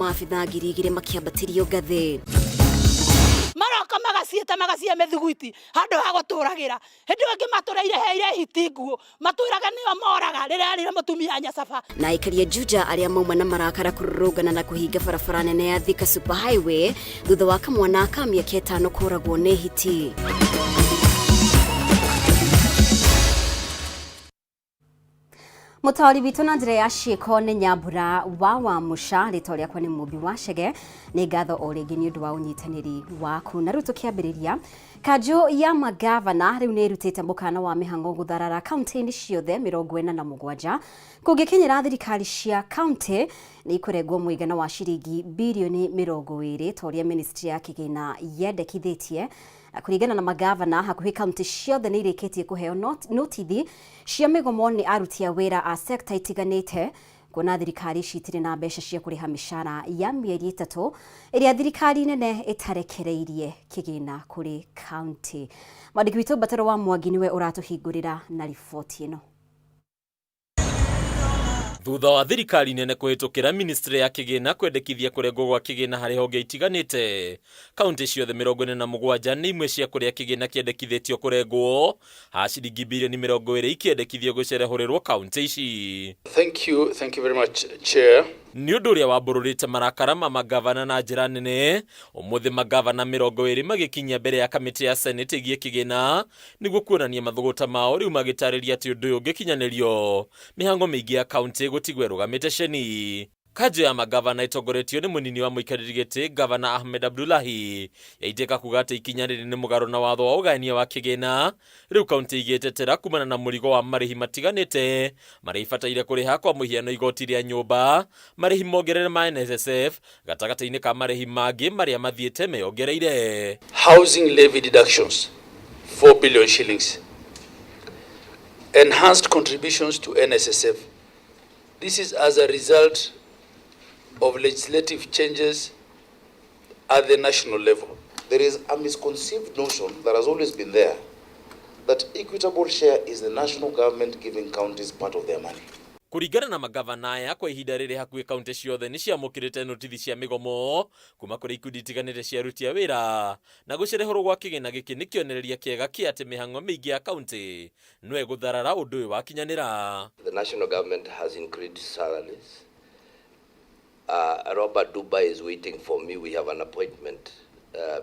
maabitha ngiri igĩrĩ makĩambatirio ngathĩ. Maroka magacie methugwiti handu ha guturagira hindi wengi maturaire heire hitinguo maturaga niyo moraga riria arire mutumia nyacafa. Na aikaria Juja arĩa mauma na marakara kururungana na kuhinga barabara nene ya Thika Super Highway thutha wa kamwana ka mĩaka 5 kũragwo nĩ hiti. Mutauri witũ na njĩra ya ciĩko nĩ Nyambura wa Musha, rĩtwa rĩakwa nĩ Mũmbi wa Chege. Nĩ ngatho o rĩngĩ nĩ ũndũ wa ũnyitanĩri waku. Na rĩu tũkĩambĩrĩria, kanjũ ya magavana rĩu nĩ ĩrutĩte mũkana wa mĩhang'o gũtharara kaunti-inĩ ciothe 47 kũngĩkinyĩra thirikari cia kaunti nĩ ikũrengwo mũigana wa ciringi birioni 20 ta ũrĩa ministry ya kĩgĩna yendekithĩtie. Kũringana na magavana, hakuhĩ kaunti ciothe nĩ irĩkĩtie kũheo notithi cia mĩgomo nĩ aruti a wĩra a sector itiganĩte, kuona thirikari citirĩ na mbeca cia kũrĩha mĩcara ya mĩeri 3 ĩrĩa thirikari nene ĩtarekereirie kĩgĩna kũrĩ kaunti. Mwandĩki witũ Bataro wa Mwangi nĩwe ũratũhingũrĩra na riboti ĩno. Thutha wa thirikari nene kũhĩtũkĩra ministry ya kĩgĩna kwendekithia kũrengwo gwa kĩgĩna harĩ honge itiganĩte, kaunti ciothe 47 nĩ imwe cia kũrĩa kĩgĩna kĩendekithĩtio kũrengwo, ha ciringi birioni 20 ikĩendekithio gũcerehũrĩrwo kaunti ici. Thank you very much, Chair. Nĩ ũndũ ũrĩa wambũrũrĩte marakara ma magavana na njĩra nene, ũmũthĩ magavana 20 magĩkinyia mbere ya kamĩtĩ ya Senate ĩgiĩ kĩgĩna nĩguo kuonania mathũgũta mao, rĩu magĩtarĩria atĩ ũndũ ũyũ ũngĩkinyanĩrio mĩhang'o mĩingĩ ya kaunti gũtigwo ĩrũgamĩte ceni. Kanjũ ya magavana ĩtongoretio nĩ mũnini wa mũikarĩri gĩtĩ Gavana Ahmed Abdullahi yaitĩka kuga atĩ ikinya rĩrĩ nĩ mũgarũ na watho wa ũgayania wa kĩgĩna, rĩu kaunti igĩtetera kumana na mũrigo wa marĩhi matiganĩte marĩa ibataire kũrĩha, kwa mũhiano igoti rĩa nyũmba, marĩhi mongerere ma NSSF, gatagatĩ-inĩ ka marĩhi mangĩ marĩa mathiĩte meongereire. Housing levy deductions 4 billion shillings. Enhanced contributions to NSSF. This is as a result of legislative changes at the national level. There is a misconceived notion that has always been there that equitable share is the national government giving counties part of their money. Kũringana na magavana aya, kwa ihinda rĩrĩ hakuhĩ kaunti ciothe nĩ ciamũkĩrĩte notithi cia mĩgomo kuma kũrĩ ikundi itiganĩte cia aruti a wĩra, na gũcerehũrwo gwa kĩgĩna gĩkĩ nĩ kĩonereria kĩega kĩa atĩ mĩhang'o mĩingĩ ya kaunti no ĩgũtharara ũndũ ũyũ wakinyanĩra. The national government has increased salaries. Robert Dubai is waiting for me. We have an appointment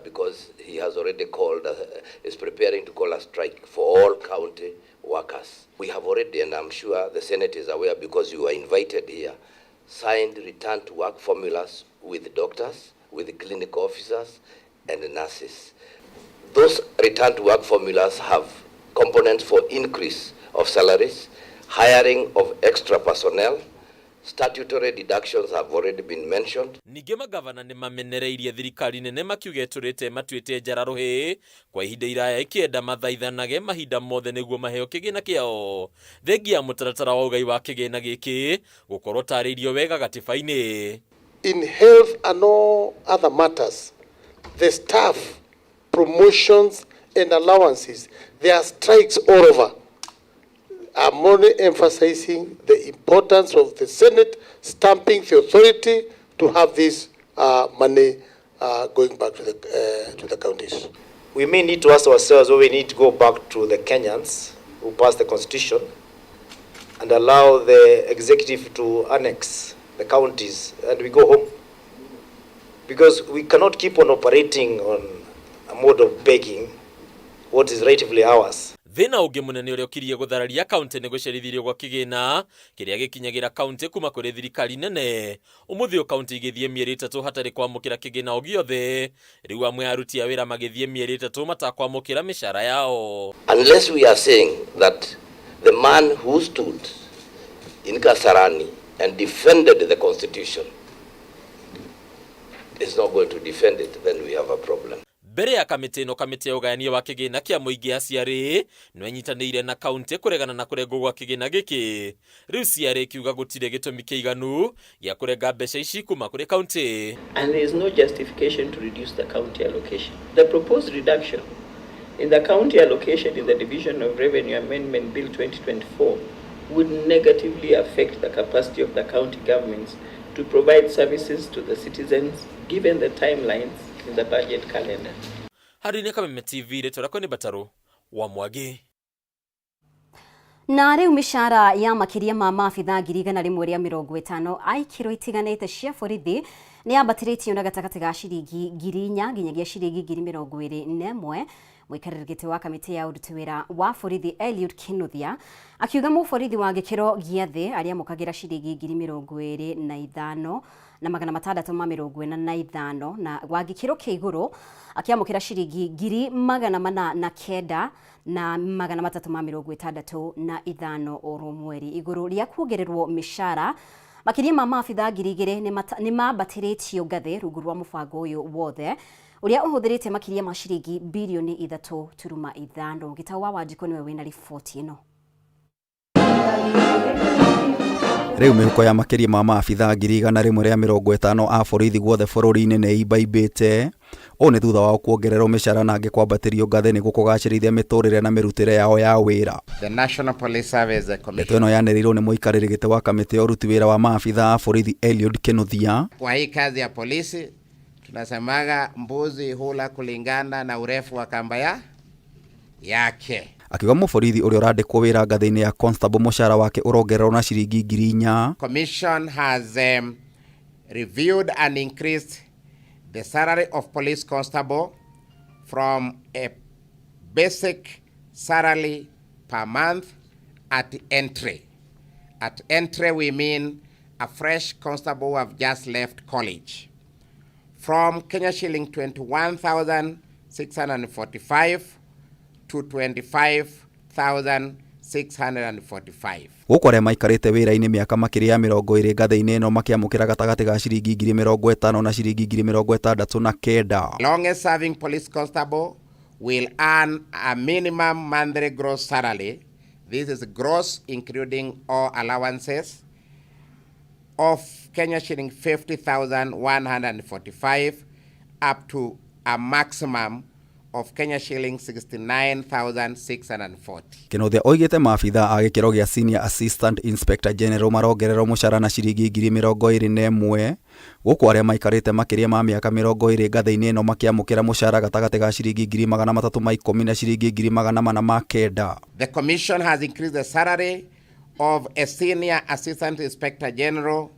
because he has already called, is preparing to call a strike for all county workers. We have already, and I'm sure the Senate is aware because you were invited here, signed return to work formulas with doctors, with clinical officers and nurses. Those return to work formulas have components for increase of salaries, hiring of extra personnel. Statutory deductions have already been mentioned. Ningĩ magavana nĩ mamenereirie thirikari nene makiuga ĩtũrĩte matuĩte njara rũhĩ kwa ihinda iraya ĩkĩenda mathaithanage mahinda mothe nĩguo maheo kĩgĩna kĩao, thengia ya mũtaratara wa ũgai wa kĩgĩna gĩkĩ gũkorwo tarĩirio wega gatiba-inĩ. In health and all other matters, the staff, promotions and allowances, there are strikes all over. I'm only emphasizing the importance of the Senate stamping the authority to have this money going back to the counties. We may need to ask ourselves whether we need to go back to the Kenyans who passed the constitution and allow the executive to annex the counties and we go home. Because we cannot keep on operating on a mode of begging what is rightfully ours. Thĩna ũngĩ mũnene ũrĩa ũkirie gũthararia kaunti nĩ gũcerithĩrio gwa kĩgĩna kĩrĩa gĩkinyagĩra kaunti kuma kũrĩ thirikari nene. Ũmũthĩ kaunti igĩthiĩ mĩeri 3 hatarĩ kwamũkĩra kĩgĩna o gĩothe, rĩu amwe aruti a wĩra magĩthiĩ mĩeri 3 matakwamũkĩra mĩcara yao. Unless we are saying that the man who stood in Kasarani and defended the constitution is not going to defend it, then we have a problem. Mbere ya kamĩtĩ ĩno, kamĩtĩ ya ũgayania wa kĩgĩna kĩa mũingĩ ya CRA nĩ ĩnyitanĩire na kaunti kũregana na kũrengwo gwa kĩgĩna gĩkĩ. Rĩu CRA kiuga gũtirĩ gĩtũmi kĩiganu gĩa kũrenga mbeca ici kuma kũrĩ kaunti. And there is no justification to reduce the county allocation. The proposed reduction in the county allocation in the Division of Revenue Amendment Bill 2024 would negatively affect the capacity of the county governments to provide services to the citizens given the timelines in the budget calendar. Harĩ Kameme TV rĩtwa nĩ Bataro wa Mwagi. Na rĩu mĩcara ya makĩria ma maabitha 150 aikiro itiganĩte cia borithi nĩ ambatĩrĩtio na gatagatĩ ga ciringi 4,000 nginyagia ciringi 21,000. Mũikarĩri gĩtĩ wa kamĩtĩ ya ũruti wĩra wa borithi Eliud Kinuthia akiuga mũborithi wa gĩkĩro gĩa thĩ arĩa amũkagĩra ciringi 25,000 na 645 na wa gĩkĩro kĩa igũrũ akiamũkĩra ciringi 409 na 365 oro mweri. Igũrũ rĩa kuongererwo mĩcara makĩria ma maabitha 2,000 nĩ mambatĩrĩtio ngathĩ rungu rwa mũbango ũyũ wothe ũrĩa ũhũthĩrĩte makĩria ma ciringi bilioni 3.5. Gĩtaũ wa Wanjikũ nĩwe wĩna riboti ĩno. Rĩu mĩhuko ya makĩria ma maabitha 150 a borithi guothe bũrũri-inĩ nĩ imbaimbĩte. Ũũ nĩ thutha wa kuongererwo mĩcara na angĩ kwambatĩrio ngathĩ nĩguo kũgacĩrithia mĩtũrĩre na mĩrutĩre yao ya wĩra. The National Police Service Commission ĩno yanĩrĩirwo nĩ mũikarĩri gĩtĩ wa kamĩtĩ ya ũruti wĩra wa maabitha a borithi Eliud Kinuthia. Kwa hii kazi ya polisi tunasemaga mbuzi hula kulingana na urefu wa kamba yake. Akiuga mũborithi ũrĩa ũrandĩkwo wĩra ngathĩ-inĩ ya constable mũcara wake ũrongererwo na ciringi 4,000. Commission has reviewed and increased the salary of police constable from a basic salary per month at entry. At entry we mean a fresh constable who have just left college. From Kenya shilling 21,645 to 25,645. Gũkũ arĩa maikarĩte wĩra-inĩ mĩaka makĩria ya 20 ngathĩ-inĩ ĩno makĩamũkĩra gatagatĩ ga ciringi 50,000 na ciringi 69,000. Longest serving police constable will earn a minimum monthly gross salary. This is gross including all allowances of Kenya shilling 50,145 up to a maximum of Kenya shilling 69,640. Kinuthia oigĩte maabitha a gĩkĩro gĩa Senior Assistant Inspector General marongererwo mũcara na ciringi 21,000. Gũkũ arĩa maikarĩte makĩria ma mĩaka 20 ngathĩ-inĩ ĩno makĩamũkĩra mũcara gatagatĩ ga ciringi 310 na ciringi 409. The commission has increased the salary of a Senior Assistant Inspector General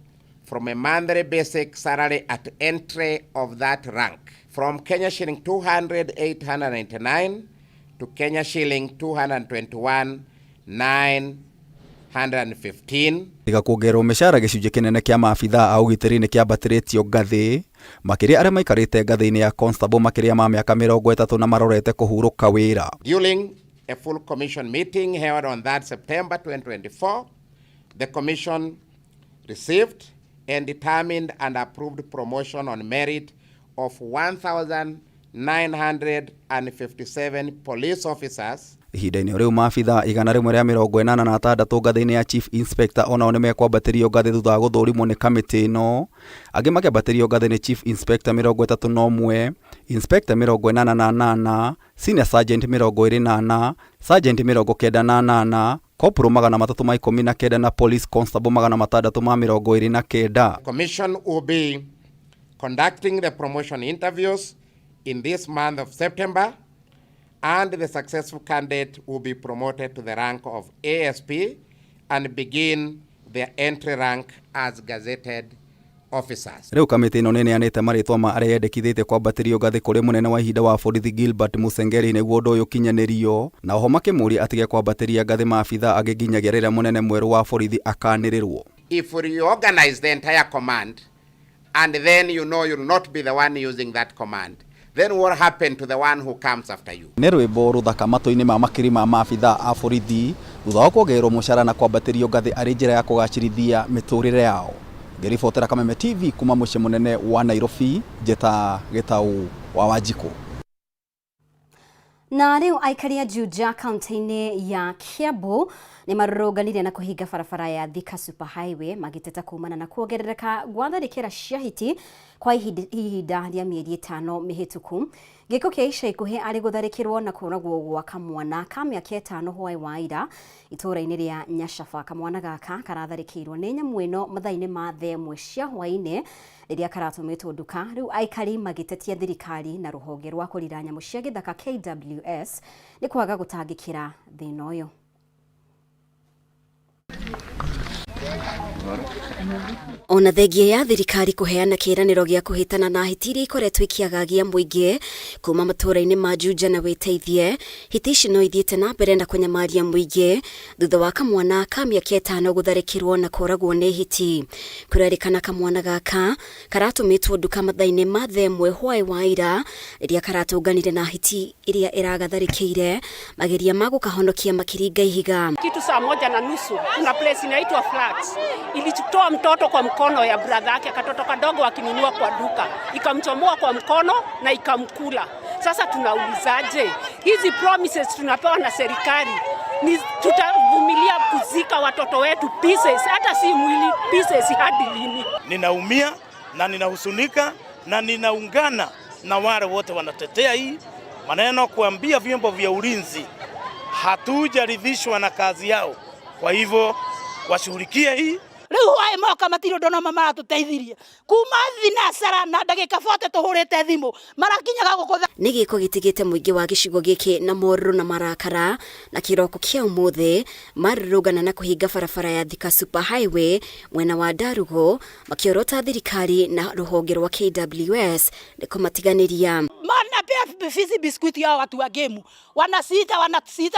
from a monthly basic salary at entry of that rank from Kenya shilling 200,899 to Kenya shilling 221,915. Tiga kuongererwo mĩcara gĩcunjĩ kĩnene kĩa maabitha a ũgitĩri nĩ kĩambatĩrĩtio ngathĩ makĩria arĩa maikarĩte ngathĩ-inĩ ya constable makĩria ma mĩaka 30 na marorete kũhurũka wĩra. During a full commission meeting held on that September 2024, the commission received and determined and approved promotion on merit of 1,957 police officers. Ihinda-inĩ rĩu maabitha 186 ngathĩ-inĩ ya Chief Inspector onao nĩ mekwambatĩrio ngathĩ thutha wa gũthũrimwo nĩ kamĩtĩ ĩno. Angĩ makĩambatĩrio ngathĩ nĩ Chief Inspector 31, Inspector 88, Senior Sergeant 24, Sergeant 98, Corporal 319 na Police Constable 629. Commission will be conducting the promotion interviews in this month of September, and the successful candidate will be promoted to the rank of ASP and begin their entry rank as gazetted officers. Rĩu kamĩtĩ ĩno nĩ neanĩte marĩtwa ma arĩa yendekithĩte kwambatĩrio ngathĩ kũrĩ mũnene wa ihinda wa borithi Gilbert Musengeri nĩguo ũndũ ũyũ kinyanĩrio, na oho makĩmũria atige kwambatĩria ngathĩ maabitha angĩ nginyagia rĩrĩa mũnene mwerũ wa borithi akanĩrĩrwo. If we reorganize the entire command and then you know you'll not be the one using that command, then what happened to the one who comes after you? Nĩ rwĩmbo rũthaka matũ-inĩ ma makiri ma maabitha a borithi thutha wa kuongererwo mũcara na kwambatĩrio ngathĩ arĩ njĩra ya kũgacĩrithia mĩtũrĩre yao. Ngĩribotera Kameme TV kuma mũciĩ mũnene wa Nairobi, njeta Gĩtaũ wa Wanjikũ. Na rĩu aikari a Juja kaunti-inĩ ya Kiambu nĩ marũrũnganire na kũhinga barabara ya Thika Super Highway magĩteta kumana na kuongerereka gwa tharĩkĩra cia hiti kwa ihinda rĩa mĩeri 5 mĩhĩtũku. Gĩko kĩa ica ikuhĩ arĩ gũtharĩkĩrwo na kũragwo gwa kamwana ka mĩaka 5 hwaĩ wa ira itũũra-inĩ rĩa Nyacaba. Kamwana gaka karatharĩkĩirwo nĩ nyamũ ĩno mathaa-inĩ ma thaa 1 cia hwaĩ-inĩ rĩrĩa karatũmĩtwo nduka. Rĩu aikari magĩtetia thirikari na rũhonge rwa kũrira nyamũ cia gĩthaka KWS nĩ kwaga gũtangĩkĩra thĩna ũyũ. Ona thengia ya thirikari kuheana kĩranĩro gĩa kũhĩtana na hiti iria ikoretwo ikiagagia mũingĩ kuma matũũra-inĩ ma Juja na Wĩteithie, hiti ici no ithiĩte na mbere na kũnyamaria mũingĩ thutha wa kamwana ka mĩaka 5 gũtharĩkĩrwo na kũragwo nĩ hiti. Kũrerĩkana kamwana gaka karatũmĩtwo nduka mathaa-inĩ ma thaa 1 hwaĩ wa ira rĩrĩa karatũnganire na hiti iria ĩragatharĩkĩire mageria ma gũkahonokia makiringa ihiga. Kitu saa 1:30 kuna place inaitwa Flats ilichukua mtoto kwa mkono ya brother yake, katoto kadogo akinunua kwa duka, ikamchomoa kwa mkono na ikamkula. Sasa tunaulizaje? Hizi promises tunapewa na serikali, ni tutavumilia kuzika watoto wetu pieces, hata si mwili pieces hadi lini? Ninaumia na ninahusunika na ninaungana na wale wote wanatetea hii maneno, kuambia vyombo vya ulinzi hatujaridhishwa na kazi yao, kwa hivyo washughulikie hii. Riu wae moka matiro ndona mama tuteithirie kuma thinasara na ndagika 40 tuhurite thimu marakinyaga gukutha. Nĩ gĩko gĩtigĩte mũingĩ wa gĩcigo gĩkĩ na morũrũ na marakara na kĩroko kĩa ũmũthĩ marũrũngana na kũhinga barabara ya Thika Super Highway mwena wa Ndarugo makiorota thirikari na rũhonge rwa KWS nĩ kũmatiganĩria. Mana pia fizi biskuit ya watu wa game wanasita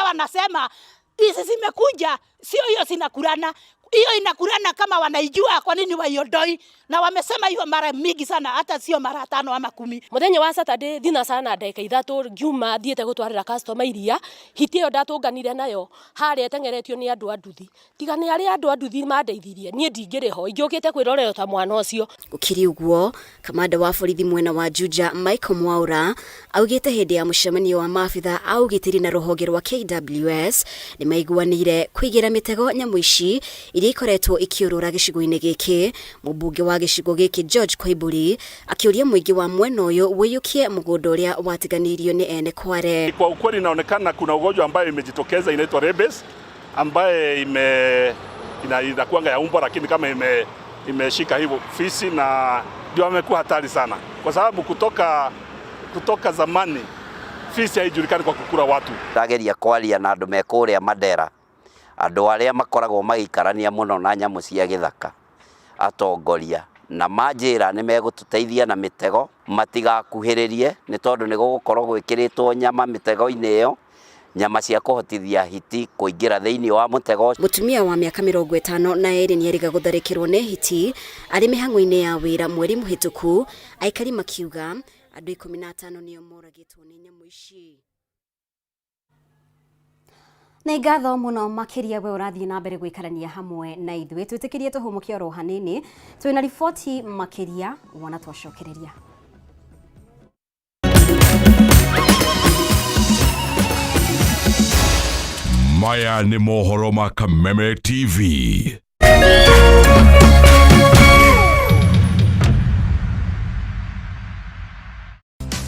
wanasema hizi zimekuja, sio hiyo sinakurana. Hiyo inakurana kama wanaijua kwa nini waiondoi, na wamesema hiyo mara mingi sana, hata sio mara 5 ama 10. Muthenya wa Saturday thina sana ndagika 3 ngiuma thiete gutwarira customer iria hiti yo ndatunganire nayo haria tengeretio ni andu anduthi tiga ni ari andu anduthi mandeithirie nie ndingiriho ingiukite kwirorera ta mwana ucio. Gukiri uguo kamanda wa borithi mwena wa Juja Michael Mwaura augite hindi ya mucemanio wa maabitha augitiri na rũhonge rwa KWS ni maiguanire kwigira mitego nyamũ ici iria ikoretwo ikiurura gĩcigo-inĩ gĩkĩ. Mũmbunge wa gĩcigo gĩkĩ George Koiburi akiuria mũingĩ wa mwena ũyũ wĩyũkie mũgũnda ũrĩa watiganirio ni ene Kware. Kwa ukweli inaonekana kuna ugonjwa ambayo imejitokeza inaitwa rabies ambaye inakuanga ya umbo, lakini kama imeshika hivyo fisi, na ndio amekuwa hatari sana kwa sababu kutoka zamani fisi haijulikani kwa kukula watu. Ndageria kwaria na andu mekuria Mandera, andu aria makoragwo magikarania muno na nyamu cia githaka, atongoria na manjira ni megututeithia na mitego matigakuhiririe, ni tondu ni gugukorwo gwikiritwo nyama mitego-ini iyo, nyama cia kuhotithia hiti kuingira thiini wa mutego. Mutumia wa miaka 52 ni eriga gutharikirwo ni hiti ari mihang'o-ini ya wira mweri muhituku. Aikari makiuga andu 15 nio moragitwo ni nyamu ici. Na igatho muno makiria we urathii na mbere gwikarania hamwe na ithuĩ twitikirie tuhumuke oro hanini twina riboti makiria wona twacokereria. Maya ni mohoro ma Kameme TV.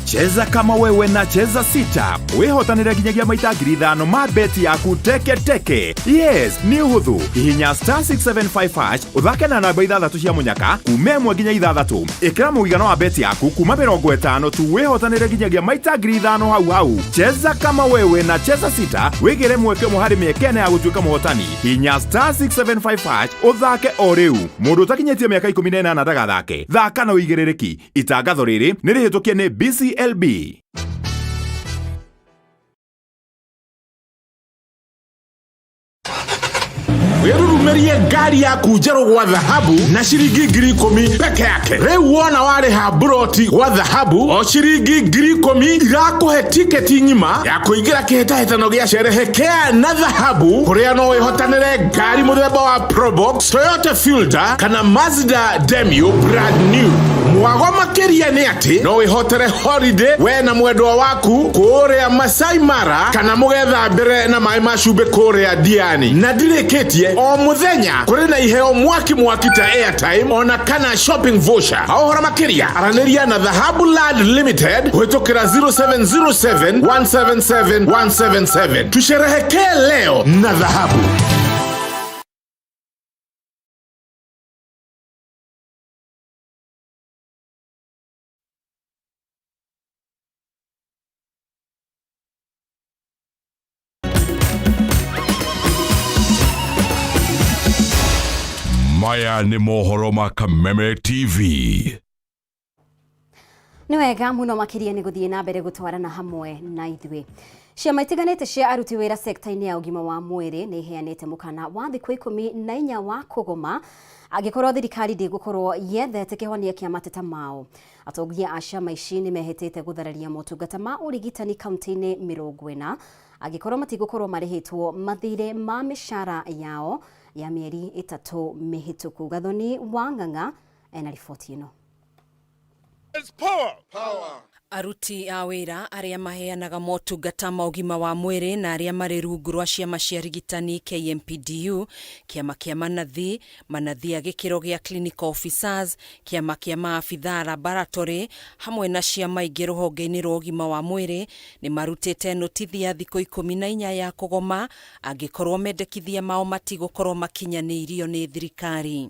Cheza kama wewe na cheza sita. Wehotanira ginyagia maita 5,000 ma beti yaku teke. Yes, ni uhuthu. Hihinya *675# uthake na namba 6 cia munyaka kuma 1 nginya 6. Ikira muigana wa beti yaku kuma 50 tu wehotanira ginyagia maita 5,000 hau. Cheza kama wewe na cheza sita. Wigire mweke muhari miekene ya gutuika muhotani. Hihinya *675# uthake o riu. Mundu utakinyetie miaka 18 ndagathake. Thaka na uigirereki. Itangatho riri ni rihitukie ni BCLB. Werurumerie ngari yaku njerũ gwa dhahabu na ciringi 10,000 peke yake. Rĩu wona warĩha buroti gwa dhahabu o ciringi 10,000 irakuhe tiketi ng'ima ya kũingĩra kĩhĩtahĩtano gĩa Sherehekea na dhahabu, kũrĩa no wĩhotanĩre ngari mũthemba wa Probox, Toyota Fielder kana Mazda Demio brand new. Mwagoma makiria ni ati no wihotere holiday we na mwendwa waku kuria Masai Mara kana mugetha mbere na mai macumbe kuria Diani na ndireketie o muthenya kuri na iheo mwaki ta airtime ona kana shopping voucher ahohora makiria araniria na Dhahabu Land Limited huitokera 0707 177 177 tusherehekee leo na dhahabu. Maya ni mohoro ma Kameme TV. Nĩ wega mũno makĩria nĩ gũthiĩ na mbere gũtwarana hamwe na ithuĩ. Ciama itiganĩte cia aruti wĩra sekta-inĩ ya ũgima wa mwĩrĩ nĩ iheanĩte mũkana wa thikũ 14 wa kũgoma angĩkorwo thirikari ndĩgũkorwo yethete kĩhonia kĩa mateta mao. Atongoria a ciama ici nĩ mehĩtĩte gũthararia motungata ma ũrigitani kaunti-inĩ 40 angĩkorwo matigũkorwo marĩhĩtwo mathirĩ ma mĩcara yao ya mĩeri 3 mĩhĩtũku. Gathoni wa Ng'ang'a ena riboti ĩno. Aruti a wĩra arĩa maheanaga motungata ma ũgima wa mwĩrĩ na arĩa marĩ rungu rwa ciama cia rigitani KMPDU, kĩama kĩa manathi a gĩkĩro gĩa clinical officers, kĩama kĩa maabitha laboratory hamwe na ciama ingĩ rũhonge-inĩ rwa ũgima wa mwĩrĩ nĩ marutĩte notithi ya thikũ 14 ya kũgoma angĩkorwo mendekithia mao matigũkorwo makinyanĩirio nĩ thirikari.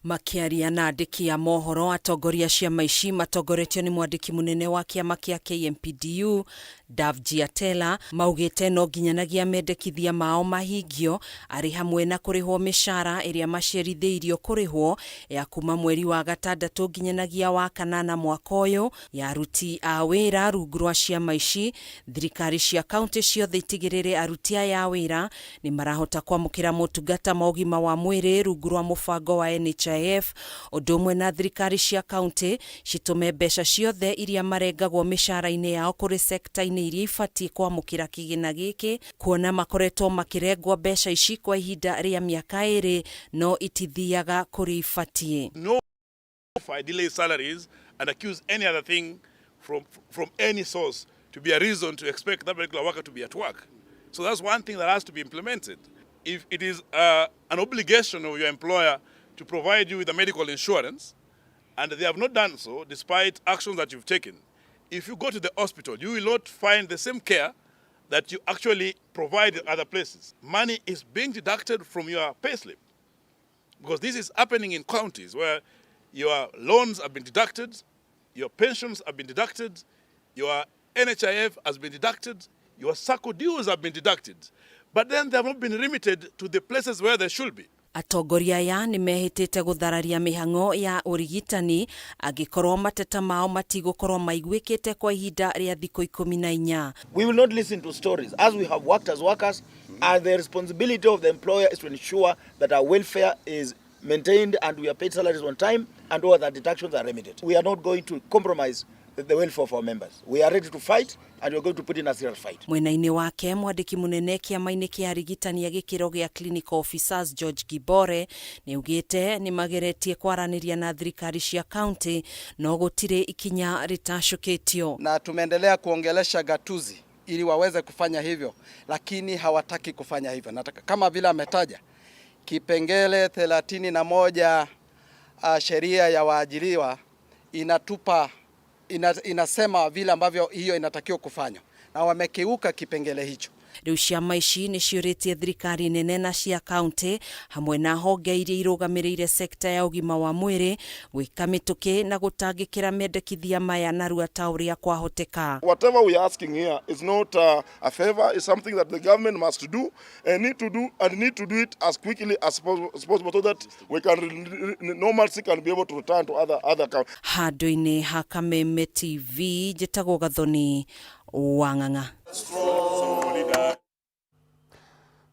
Makĩaria na andĩki a mohoro, atongoria ciama ici matongoretio nĩ mwandĩki munene wa kiama kia KMPDU Davjiatela maugĩte no nginyanagia mendekithia mao mahingio arĩ hamwe na kũrĩhwo mĩcara ĩrĩa macerithĩirio kũrĩhwo ya kuma mweri wa gatandatũ nginyanagia wa kanana mwaka ũyũ ya aruti a wĩra rungu rwa ciama ici. Thirikari cia kaunti ciothe itigĩrĩre aruti aya a wĩra nĩ marahota kwamũkĩra motungata ma ũgima wa mwĩrĩ rungu rwa mũbango wa NHIF, ũndũ ũmwe na thirikari cia kaunti citume mbeca ciothe iria marengagwo mĩcara-inĩ yao kũrĩ sekta-inĩ iria ibatiĩ kwamũkĩra kĩgĩna gĩkĩ, kuona makoretwo makĩrengwo mbeca ici kwa ihinda rĩa mĩaka 2 no itithiaga kũrĩ ibatiĩ. No, if I delay salaries and accuse any other thing from any source to be a reason to expect that particular worker to be at work. So that's one thing that has to be implemented. If it is an obligation of your employer to provide you with a medical insurance, and they have not done so despite actions that you've taken, if you go to the hospital, you will not find the same care that you actually provide in other places. Money is being deducted from your payslip, because this is happening in counties where your loans have been deducted, your pensions have been deducted, your NHIF has been deducted, your SACCO dues have been deducted, but then they have not been remitted to the places where they should be. Atongoria aya nĩ mehĩtĩte gũthararia mĩhang'o ya ũrigitani angĩkorwo mateta mao matigũkorwo maiguĩkĩte kwa ihinda rĩa thikũ 14. We will not listen to stories. As we have worked as workers, and the responsibility of the employer is to ensure that our welfare is maintained and we are paid salaries on time and all that deductions are remitted. We are not going to compromise the welfare of our members. We are ready to fight and we are going to put in a serious fight. Mwena-inĩ wake mwandĩki munene kĩama-inĩ kĩa arigitani a gĩkĩro gĩa clinical officers George Gibore nĩ ugĩte nĩ mageretie kwaranĩria na thirikari cia county no gũtirĩ ikinya ritacũkĩtio. Na tumeendelea kuongelesha gatuzi ili waweze kufanya hivyo, lakini hawataki kufanya hivyo. Nataka kama vile ametaja kipengele 31 sheria ya waajiriwa inasema vile ambavyo hiyo inatakiwa kufanywa, na wamekiuka kipengele hicho. Rĩu ciama ici nĩ ciũrĩtie thirikari nene na cia kaunti hamwe na honge iria irũgamĩrĩire sekta ya ũgima wa mwĩrĩ gwĩka mĩtũkĩ na gũtangĩkĩra mendekithia maya narua ta ũrĩa kwahoteka. Whatever we are asking here is not a favor, it's something that the government must do and need to do it as quickly as possible so that we can normalcy can be able to return to other counties. Handũ-inĩ ha Kameme TV njĩtagwo Gathoni wa Ng'ang'a.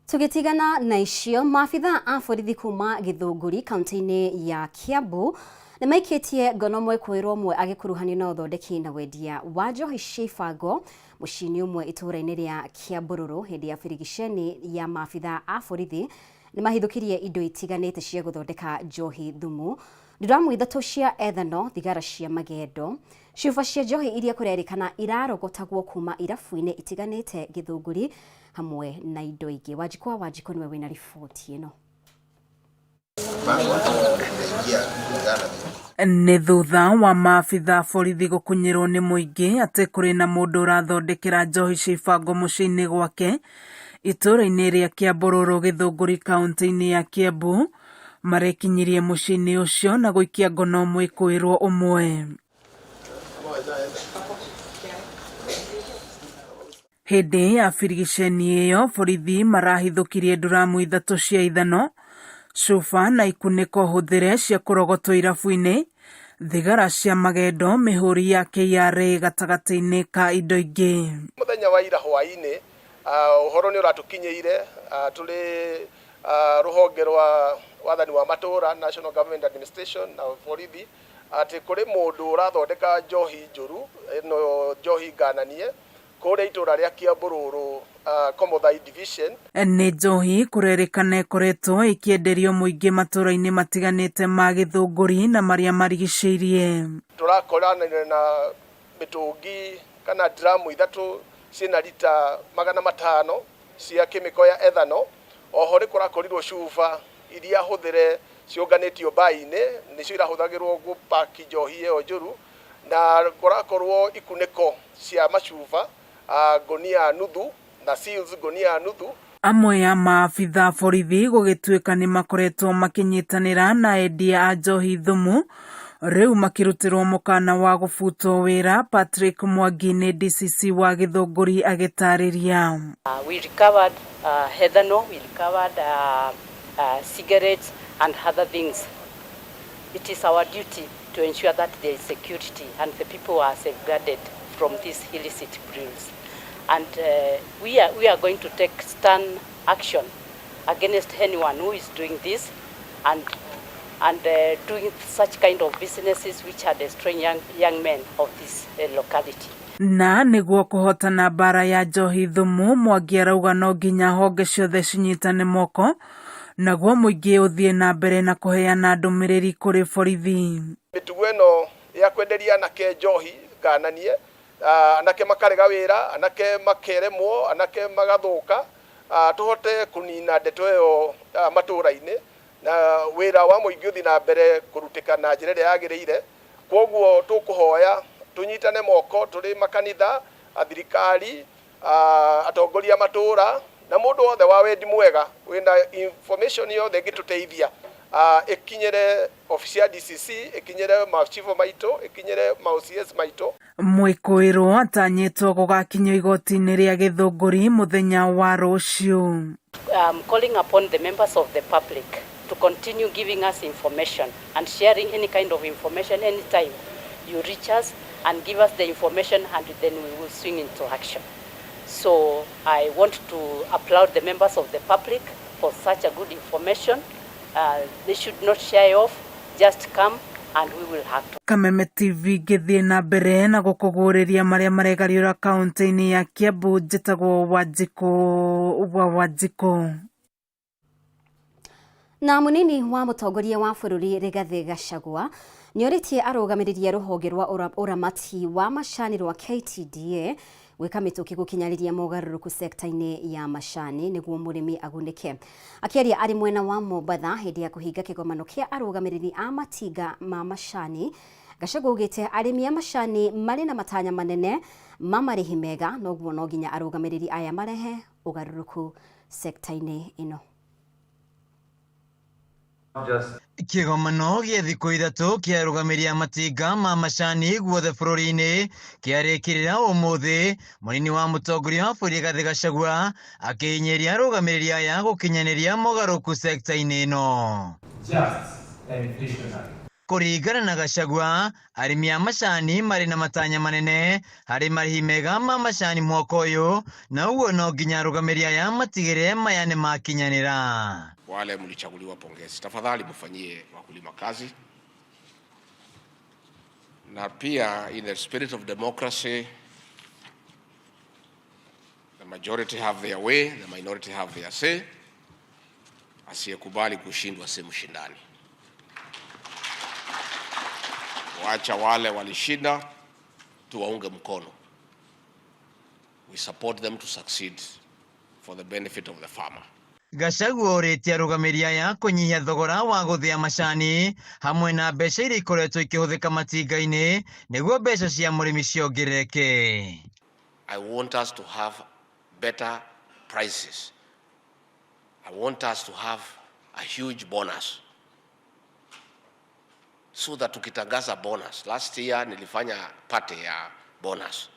Tugitigana na icio, maabitha a borithi kuma Gĩthũngũri kaunti-inĩ ya Kiambu nĩ maikĩtie ngono mwĩkũĩrwo ũmwe agĩkuruhanio na ũthondeki na wendia wa njohi cia ibango mũciĩ-inĩ ũmwe itũũra-inĩ rĩa Kiamburũrũ hĩndĩ ya birigiceni ya maabitha a borithi nĩ mahithũkirie indo itiganĩte cia gũthondeka njohi thumu. Ndiramu ithatu cia ethano thigara cia magendo cuba cia njohi iria kurerikana irarogotagwo kuma irabu-ini itiganite Githunguri hamwe na indo ingi. Wanjiko niwe wina riboti ino. Nĩ thutha wa maabitha borithi gũkunyĩrwo nĩ mũingĩ atĩ kũrĩ na mũndũ ũrathondekera njohi cia ibango mũciĩ-inĩ gwake itũũra-inĩ rĩa Kĩambororo Gĩthũngũri kaunti-inĩ ya Kiambu marekinyirie mũciĩ-inĩ ũcio na gũikia ngono mwĩkũĩrwo ũmwe. Hĩndĩ ya birigiceni ĩyo borithi marahithũkirie nduramu ithatu cia ithano, cuba na ikunĩko hũthĩre cia kũrogotwo irabu-inĩ, thigara cia magendo, mĩhũri ya KRA gatagatĩ-inĩ ka indo ingĩ. Mũthenya wa ira hwaĩ-inĩ ũhoro nĩ ũratukinyĩire tũrĩ rũhonge rwa wathani wa matũra National Government Administration na borithi atĩ kũrĩ mũndũ ũrathondeka njohi njũru ĩno njohi ngananie kũrĩa itũra rĩa Kĩambororo Komothai Division. Nĩ njohi kũrerĩkana ĩkoretwo ĩkĩenderio mũingĩ matũra-inĩ matiganĩte ma Gĩthũngũri na marĩa marigicĩirie. Tũrakorana na mĩtũngi kana dramu ithatu ciĩna lita 500 cia kemiko ya ethano. Oho nĩ kũrakorirwo cuba iria hũthĩre ciũnganĩtio mbaĩ-inĩ nĩcio irahũthagĩrwo gũpaki njohi ĩyo njũru, na kũrakorwo ikunĩko cia macuba ngonia nuthu na seals ngonia nuthu. Amwe ya maabitha borithi gũgĩtuĩka nĩ makoretwo makĩnyitanĩra na endia a njohi thumu, rĩu makĩrutĩrwo mũkana wa gũbutwo wĩra. Patrick Mwangi nĩ DCC wa Gĩthũngũri agĩtarĩria. We recovered ethano, we recovered cigarettes and other things. It is our duty to ensure that there is security and the people are safeguarded from these illicit brews. And we are going to take stern action against anyone who is doing this and doing such kind of businesses which are destroying young men of this locality. Na nĩguo kũhotana bara ya njohi thumu, Mwangi arauga no nginya honge ciothe cinyitane moko naguo mũingĩ ũthiĩ na mbere na kũheana ndũmĩrĩri kũrĩ borithi. Mĩtugo ĩno ya kwenderia anake njohi ngananie, anake makarega wĩra, anake makeremwo, anake magathũka, tũhote kũnina ndeto ĩyo matũra-inĩ na wĩra wa mũingĩ ũthiĩ na mbere kũrutĩka na njĩra ĩrĩa yagĩrĩire. Kwoguo tũkũhoya tunyitane moko tũrĩ makanitha, thirikari, atongoria matũra na mũndũ wothe wa wendi mwega wĩna information yothe ĩngĩtũteithia ikinyere ofisi ya DCC, ikinyere machifu maito, ikinyere OCS maito. Mwĩkũĩrwo atanyĩtwo gũgakinyio igoti-inĩ rĩa Gĩthũngũri mũthenya wa rũciũ. I'm calling upon the members of the public to continue giving us information and sharing any kind of information anytime you reach us and give us the information, and then we will swing into action. So I want to applaud the members of the public for such a good information. They should not shy off, just come and we will act. Kameme TV gĩthiĩ na mbere na gũkũgũrĩria marĩa maregariũra kaunti-inĩ ya Kiambu. Njĩtagwo Wanjiko. Na munini wa mũtongoria wa bũrũri Rigathi Gachagua nĩorĩtie arũgamĩrĩrie rũhonge rwa ũramati wa macani rwa KTDA gwĩka mĩtũkĩ gũkinyarĩria mogarũrũku sekta-inĩ ya macani nĩguo mũrĩmi agunĩke. Akĩaria arĩ mwena wa Mombatha hĩndĩ ya kũhinga kĩgomano kĩa arũgamĩrĩri a matinga ma macani, Gachagua augĩte arĩmi a macani marĩ na matanya manene ma marĩhi mega, noguo no nginya arũgamĩrĩri aya marehe ũgarũrũku sekta-inĩ ĩno. Kĩgomano gĩa thikũ ithatũ kĩa arũgamĩrĩri a matinga ma macani guothe bũrũri-inĩ kĩarĩkĩrĩra ũmũthĩ, mũnini wa mũtongoria wa bũrũri Rigathi Gachagua akĩhinyĩria arũgamĩrĩri aya gũkinyanĩria mogarũrũku sekta-inĩ ĩno. Kũringana na Gachagua, arĩmi a macani marĩ na matanya manene harĩ marĩhi mega ma macani mwaka ũyũ, na ũguo no nginya arũgamĩrĩri aya matigĩrĩre maya nĩ makinyanĩra. Wale mlichaguliwa pongezi, tafadhali mfanyie wakulima kazi, na pia in the spirit of democracy, the majority have their way, the minority have their say. Asiyekubali kushindwa si mshindani. Wacha wale walishinda tuwaunge mkono. We support them to succeed for the benefit of the farmer. Gachagua oritie arũgamĩrĩri aya kũnyihia thogora wa gũthĩa macani hamwe na mbeca iria ikoretwo ikĩhũthĩka matinga-inĩ nĩguo mbeca cia mũrĩmi ciongerereke. I want us to have better prices. I want us to have a huge bonus. So that tukitangaza bonus. Last year nilifanya party ya bonus.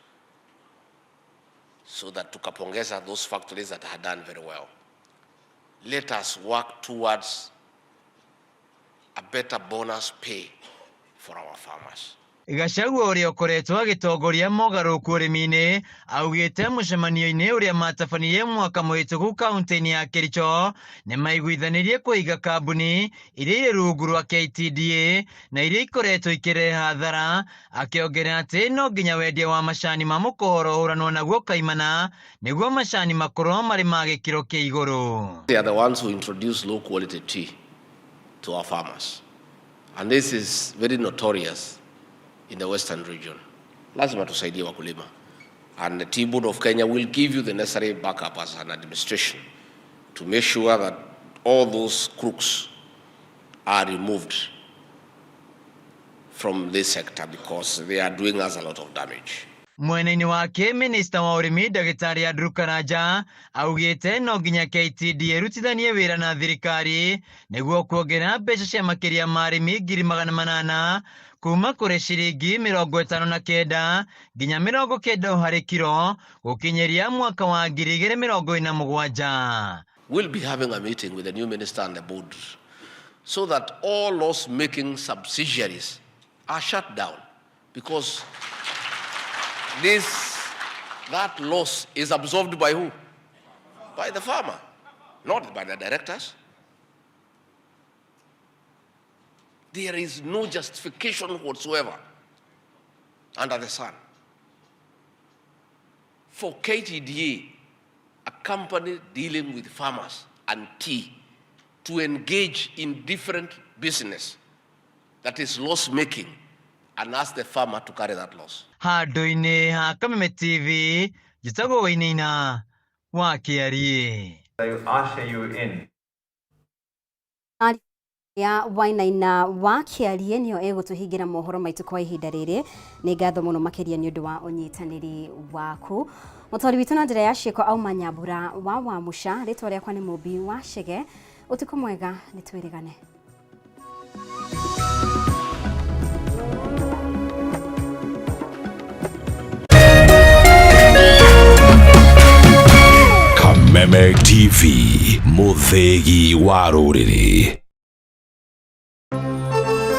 So that tukapongeza those factories that had done very well. Let us work towards a better bonus pay for our farmers. Gachagua ũrĩa ũkoretwo agĩtongoria mogarũrũku ũrĩmi-inĩ augĩte mũcemanio-inĩ ũrĩa matabanĩrie mwaka mũhĩtũku kaunti-inĩ ya Kericho nĩ maiguithanĩrie kũiga kambuni iria irĩ rungu rwa KTDA na iria ikoretwo ikĩrehe hathara, akĩongerera atĩ no nginya wendia wa macani ma mũkohoro ũhũranwo naguo kaimana nĩguo macani makorwo marĩ ma gĩkĩro kĩa igũrũ. They are the ones who introduce low quality tea to our farmers. And this is very notorious in the western region. Lazima tusaidie wakulima. And the Tea Board of Kenya will give you the necessary backup as an administration to make sure that all those crooks are removed from this sector because they are doing us a lot of damage. Mwena-inĩ wake minista wa ũrĩmi Ndagĩtarĩ Andrew Karanja augĩte no nginya KTDA rutithanie wĩra na thirikari nĩguo kuongerera mbeca cia makĩria ma arĩmi 800,000 kuma kũrĩ ciringi 59 nginya 90 harĩ kilo gũkinyĩria mwaka wa 2027. We'll be having a meeting with the new minister and the board so that all loss-making subsidiaries are shut down because that loss is absorbed by who? By the farmer, not by the directors. There is no justification whatsoever under the sun for KTDA, a company dealing with farmers and tea, to engage in different business that is loss-making and ask the farmer to carry that loss. Handũ-inĩ ha Kameme TV, njĩtagwo Wainaina wa Kiarie. I usher you in. Ya Wainaina wa Kiarie nĩyo egũtũhingĩra mohoro maitũ kwa ihinda rĩrĩ. Nĩ ngatho mũno makĩria nĩ ũndũ wa ũnyitanĩri waku. Mũtwari witũ na njĩra ya ciĩko auma Nyambura wa Wamusha, rĩtwa rĩakwa nĩ Mũmbi wa Chege. Ũtukũ mwega, nĩ twĩrĩgane. Kameme TV, mũthĩgi wa rũrĩrĩ.